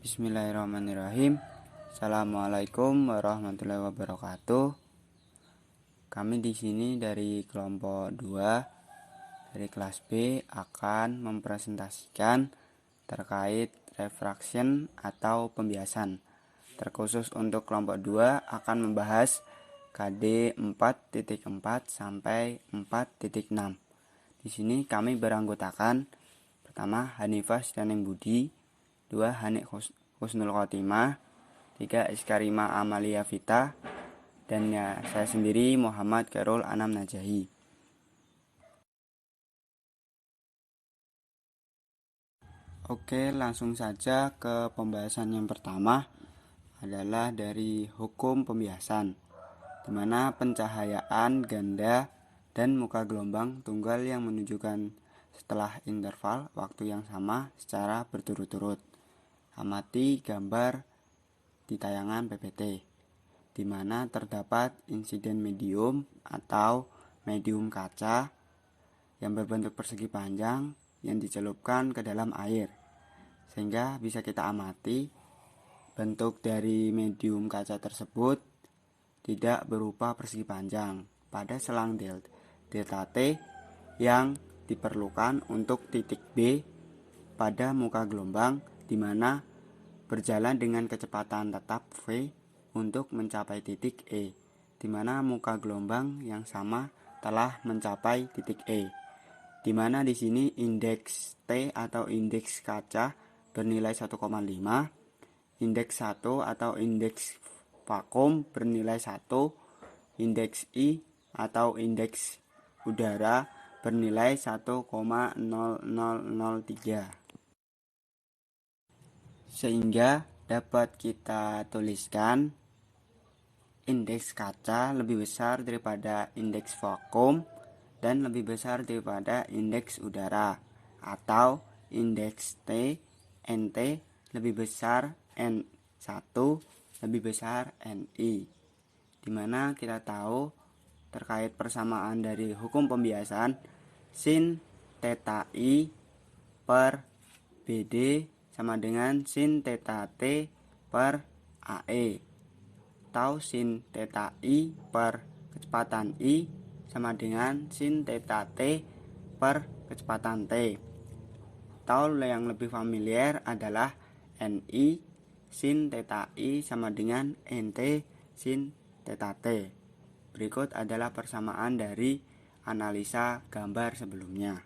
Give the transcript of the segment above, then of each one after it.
Bismillahirrahmanirrahim. Assalamualaikum warahmatullahi wabarakatuh. Kami di sini dari kelompok 2 dari kelas B akan mempresentasikan terkait refraction atau pembiasan. Terkhusus untuk kelompok 2 akan membahas KD 4.4 sampai 4.6. Di sini kami beranggotakan pertama Hanifah Sidaning Budi, 2 Hanik Husnul Khotimah, 3 Iskarima Amalia Vita, dan saya sendiri Muhammad Khairul Anam Najahi. Oke, langsung saja ke pembahasan yang pertama adalah dari hukum pembiasan, di mana pencahayaan ganda dan muka gelombang tunggal yang menunjukkan setelah interval waktu yang sama secara berturut-turut. Amati gambar di tayangan PPT, di mana terdapat insiden medium atau medium kaca yang berbentuk persegi panjang yang dicelupkan ke dalam air, sehingga bisa kita amati bentuk dari medium kaca tersebut tidak berupa persegi panjang pada selang delta T yang diperlukan untuk titik B pada muka gelombang, di mana berjalan dengan kecepatan tetap V untuk mencapai titik E, di mana muka gelombang yang sama telah mencapai titik E, di mana di sini indeks T atau indeks kaca bernilai 1,5, indeks 1 atau indeks vakum bernilai 1, indeks I atau indeks udara bernilai 1,0003. Sehingga dapat kita tuliskan indeks kaca lebih besar daripada indeks vakum dan lebih besar daripada indeks udara, atau indeks T NT lebih besar N1 lebih besar NI, dimana kita tahu terkait persamaan dari hukum pembiasan sin theta I per BD sama dengan sin theta T per AE, atau sin theta I per kecepatan I sama dengan sin theta T per kecepatan T, atau yang lebih familiar adalah NI sin theta I sama dengan NT sin theta T. Berikut adalah persamaan dari analisa gambar sebelumnya.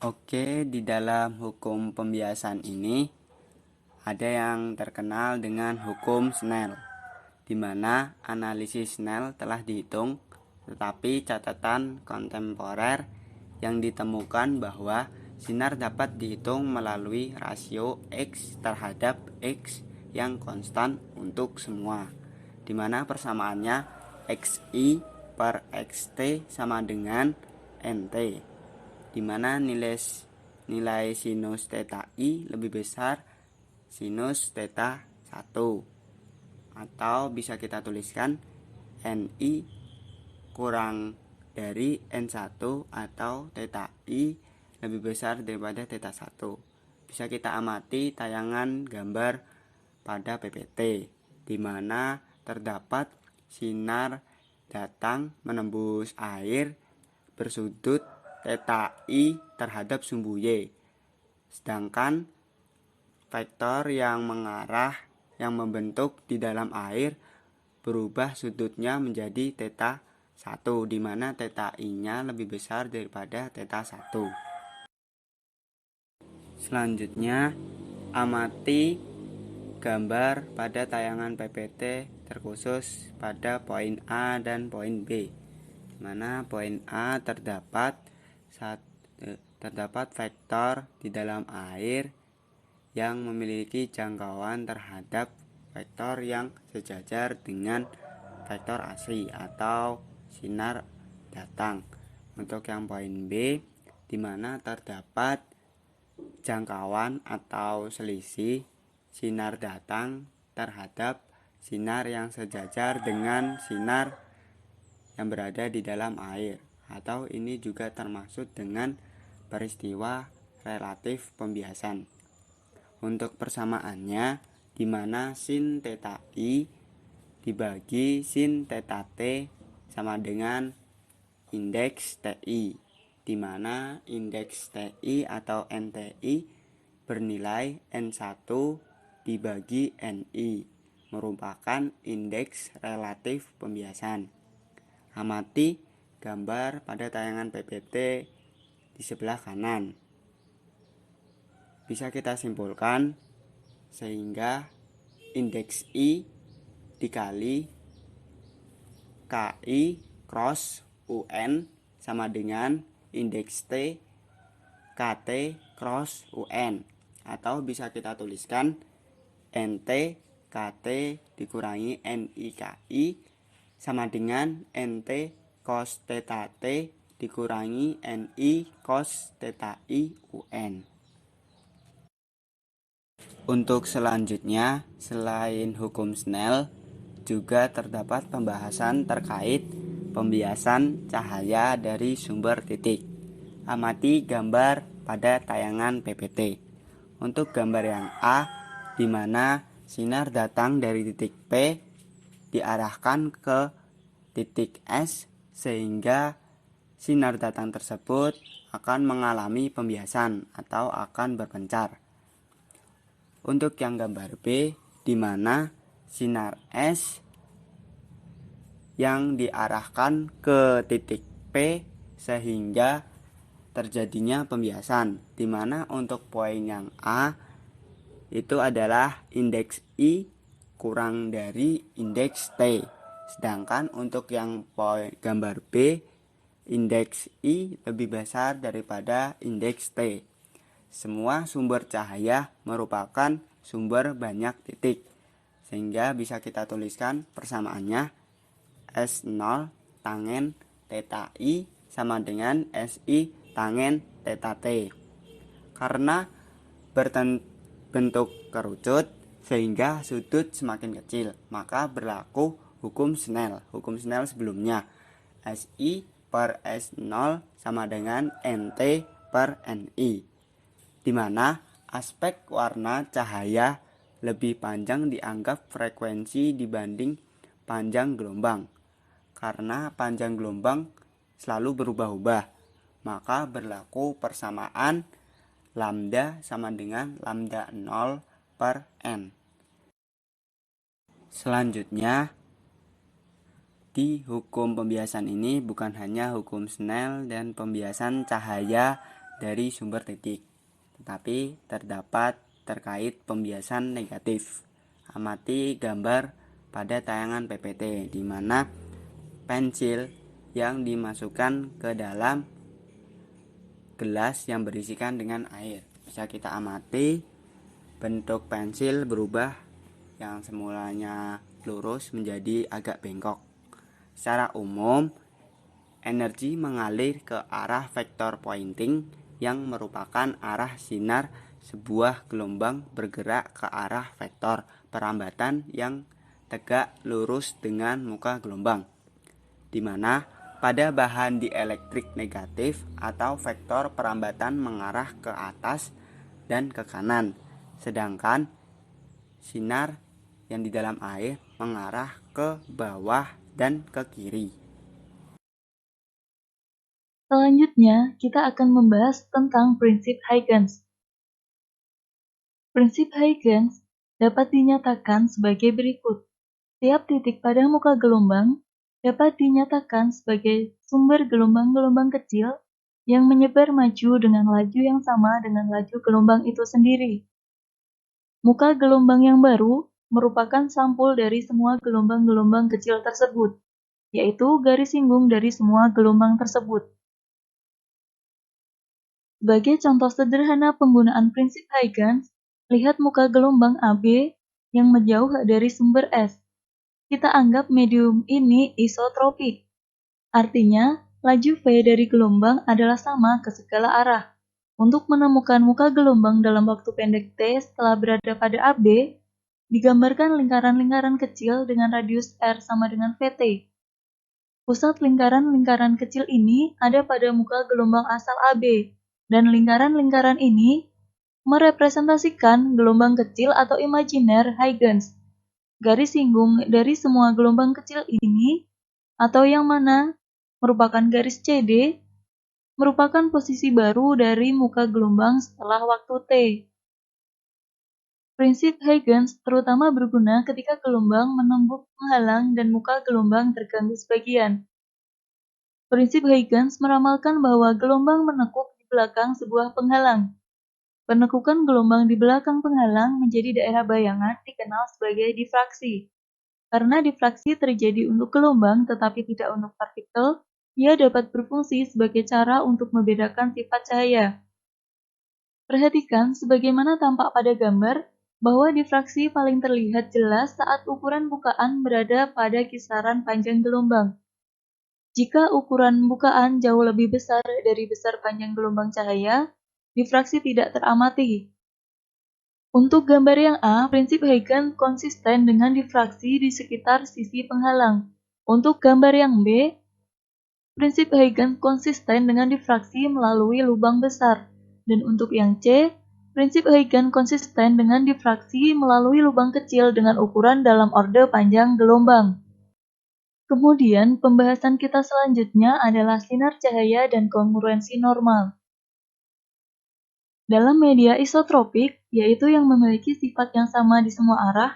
Oke, di dalam hukum pembiasan ini ada yang terkenal dengan hukum Snell, di mana analisis Snell telah dihitung, tetapi catatan kontemporer yang ditemukan bahwa sinar dapat dihitung melalui rasio X terhadap X yang konstan untuk semua, di mana persamaannya XI per XT sama dengan NT, di mana nilai sinus theta I lebih besar sinus theta 1, atau bisa kita tuliskan NI kurang dari N1 atau theta I lebih besar daripada theta 1. Bisa kita amati tayangan gambar pada PPT, di mana terdapat sinar datang menembus air bersudut theta I terhadap sumbu Y, sedangkan vektor yang mengarah yang membentuk di dalam air berubah sudutnya menjadi theta 1, di mana theta I-nya lebih besar daripada theta 1. Selanjutnya, amati gambar pada tayangan PPT terkhusus pada poin A dan poin B, di mana poin A terdapat vektor di dalam air yang memiliki jangkauan terhadap vektor yang sejajar dengan vektor asli atau sinar datang. Untuk yang poin B, di mana terdapat jangkauan atau selisih sinar datang terhadap sinar yang sejajar dengan sinar yang berada di dalam air, atau ini juga termaksud dengan peristiwa relatif pembiasan. Untuk persamaannya, di mana sin theta I dibagi sin theta T sama dengan indeks TI, di mana indeks TI atau NTI bernilai N1 dibagi NI, merupakan indeks relatif pembiasan. Amati gambar pada tayangan PPT di sebelah kanan. Bisa kita simpulkan sehingga indeks I dikali KI cross UN sama dengan indeks T KT cross UN, atau bisa kita tuliskan NT KT dikurangi NIKI sama dengan NT cos theta T dikurangi NI cos theta I UN. Untuk selanjutnya, selain hukum Snell, juga terdapat pembahasan terkait pembiasan cahaya dari sumber titik. Amati gambar pada tayangan PPT. Untuk gambar yang A, di mana sinar datang dari titik P diarahkan ke titik S, sehingga sinar datang tersebut akan mengalami pembiasan atau akan berpencar. Untuk yang gambar B, di mana sinar S yang diarahkan ke titik P sehingga terjadinya pembiasan, di mana untuk poin yang A itu adalah indeks I kurang dari indeks T. Sedangkan untuk yang poin gambar B, indeks I lebih besar daripada indeks T. Semua sumber cahaya merupakan sumber banyak titik, sehingga bisa kita tuliskan persamaannya S0 tangen theta I sama dengan SI tangen theta T. Karena berbentuk kerucut sehingga sudut semakin kecil, maka berlaku hukum Snell. Hukum Snell sebelumnya, SI per S0 sama dengan NT per NI, di mana aspek warna cahaya lebih panjang dianggap frekuensi dibanding panjang gelombang. Karena panjang gelombang selalu berubah-ubah, maka berlaku persamaan lambda sama dengan lambda 0 per N. Selanjutnya, di hukum pembiasan ini bukan hanya hukum Snell dan pembiasan cahaya dari sumber titik, tetapi terdapat terkait pembiasan negatif. Amati gambar pada tayangan PPT, di mana pensil yang dimasukkan ke dalam gelas yang berisikan dengan air. Bisa kita amati bentuk pensil berubah, yang semulanya lurus menjadi agak bengkok. Secara umum, energi mengalir ke arah vektor pointing yang merupakan arah sinar sebuah gelombang bergerak ke arah vektor perambatan yang tegak lurus dengan muka gelombang, di mana pada bahan dielektrik negatif atau vektor perambatan mengarah ke atas dan ke kanan, sedangkan sinar yang di dalam air mengarah ke bawah dan ke kiri. Selanjutnya, kita akan membahas tentang prinsip Huygens. Prinsip Huygens dapat dinyatakan sebagai berikut. Tiap titik pada muka gelombang dapat dinyatakan sebagai sumber gelombang-gelombang kecil yang menyebar maju dengan laju yang sama dengan laju gelombang itu sendiri. Muka gelombang yang baru merupakan sampul dari semua gelombang-gelombang kecil tersebut, yaitu garis singgung dari semua gelombang tersebut. Sebagai contoh sederhana penggunaan prinsip Huygens, lihat muka gelombang AB yang menjauh dari sumber S. Kita anggap medium ini isotropik. Artinya, laju V dari gelombang adalah sama ke segala arah. Untuk menemukan muka gelombang dalam waktu pendek T setelah berada pada AB, digambarkan lingkaran-lingkaran kecil dengan radius R sama dengan VT. Pusat lingkaran-lingkaran kecil ini ada pada muka gelombang asal AB, dan lingkaran-lingkaran ini merepresentasikan gelombang kecil atau imajiner Huygens. Garis singgung dari semua gelombang kecil ini, atau yang mana merupakan garis CD, merupakan posisi baru dari muka gelombang setelah waktu T. Prinsip Huygens terutama berguna ketika gelombang menembus penghalang dan muka gelombang terganggu sebagian. Prinsip Huygens meramalkan bahwa gelombang menekuk di belakang sebuah penghalang. Penekukan gelombang di belakang penghalang menjadi daerah bayangan dikenal sebagai difraksi. Karena difraksi terjadi untuk gelombang tetapi tidak untuk partikel, ia dapat berfungsi sebagai cara untuk membedakan sifat cahaya. Perhatikan sebagaimana tampak pada gambar, bahwa difraksi paling terlihat jelas saat ukuran bukaan berada pada kisaran panjang gelombang. Jika ukuran bukaan jauh lebih besar dari besar panjang gelombang cahaya, difraksi tidak teramati. Untuk gambar yang A, prinsip Huygens konsisten dengan difraksi di sekitar sisi penghalang. Untuk gambar yang B, prinsip Huygens konsisten dengan difraksi melalui lubang besar. Dan untuk yang C, prinsip Huygens konsisten dengan difraksi melalui lubang kecil dengan ukuran dalam orde panjang gelombang. Kemudian, pembahasan kita selanjutnya adalah sinar cahaya dan kongruensi normal. Dalam media isotropik, yaitu yang memiliki sifat yang sama di semua arah,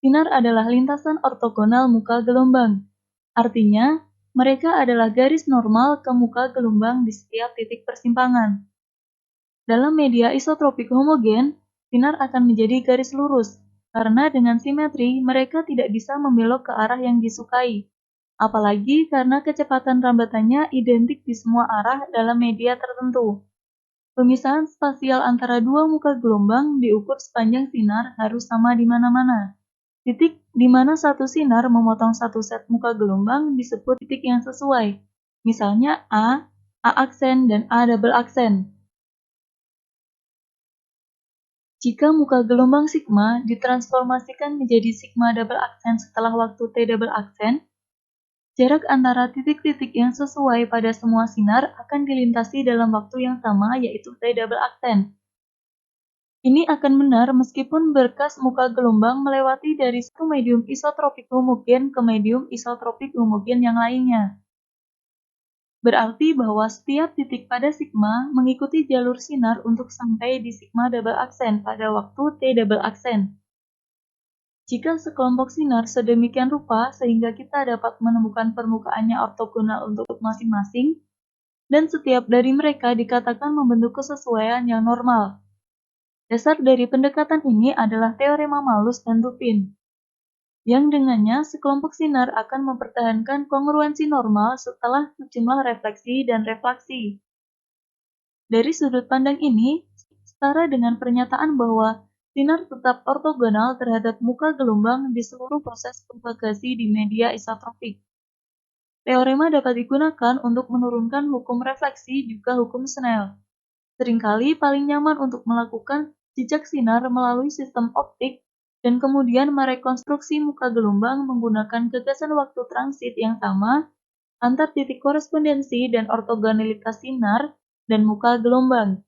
sinar adalah lintasan ortogonal muka gelombang. Artinya, mereka adalah garis normal ke muka gelombang di setiap titik persimpangan. Dalam media isotropik homogen, sinar akan menjadi garis lurus, karena dengan simetri mereka tidak bisa membelok ke arah yang disukai. Apalagi karena kecepatan rambatannya identik di semua arah dalam media tertentu. Pemisahan spasial antara dua muka gelombang diukur sepanjang sinar harus sama di mana-mana. Titik di mana satu sinar memotong satu set muka gelombang disebut titik yang sesuai. Misalnya A aksen, dan A double aksen. Jika muka gelombang sigma ditransformasikan menjadi sigma double aksen setelah waktu T double aksen, jarak antara titik-titik yang sesuai pada semua sinar akan dilintasi dalam waktu yang sama, yaitu T double aksen. Ini akan benar meskipun berkas muka gelombang melewati dari satu medium isotropik homogen ke medium isotropik homogen yang lainnya. Berarti bahwa setiap titik pada sigma mengikuti jalur sinar untuk sampai di sigma double aksen pada waktu T double aksen. Jika sekelompok sinar sedemikian rupa sehingga kita dapat menemukan permukaannya ortogonal untuk masing-masing, dan setiap dari mereka dikatakan membentuk kesesuaian yang normal. Dasar dari pendekatan ini adalah teorema Malus dan Dupin, yang dengannya sekelompok sinar akan mempertahankan kongruensi normal setelah sejumlah refleksi dan refraksi. Dari sudut pandang ini, setara dengan pernyataan bahwa sinar tetap ortogonal terhadap muka gelombang di seluruh proses propagasi di media isotropik. Teorema dapat digunakan untuk menurunkan hukum refleksi juga hukum Snell. Seringkali paling nyaman untuk melakukan jejak sinar melalui sistem optik dan kemudian merekonstruksi muka gelombang menggunakan gagasan waktu transit yang sama antar titik korespondensi dan ortogonalitas sinar dan muka gelombang.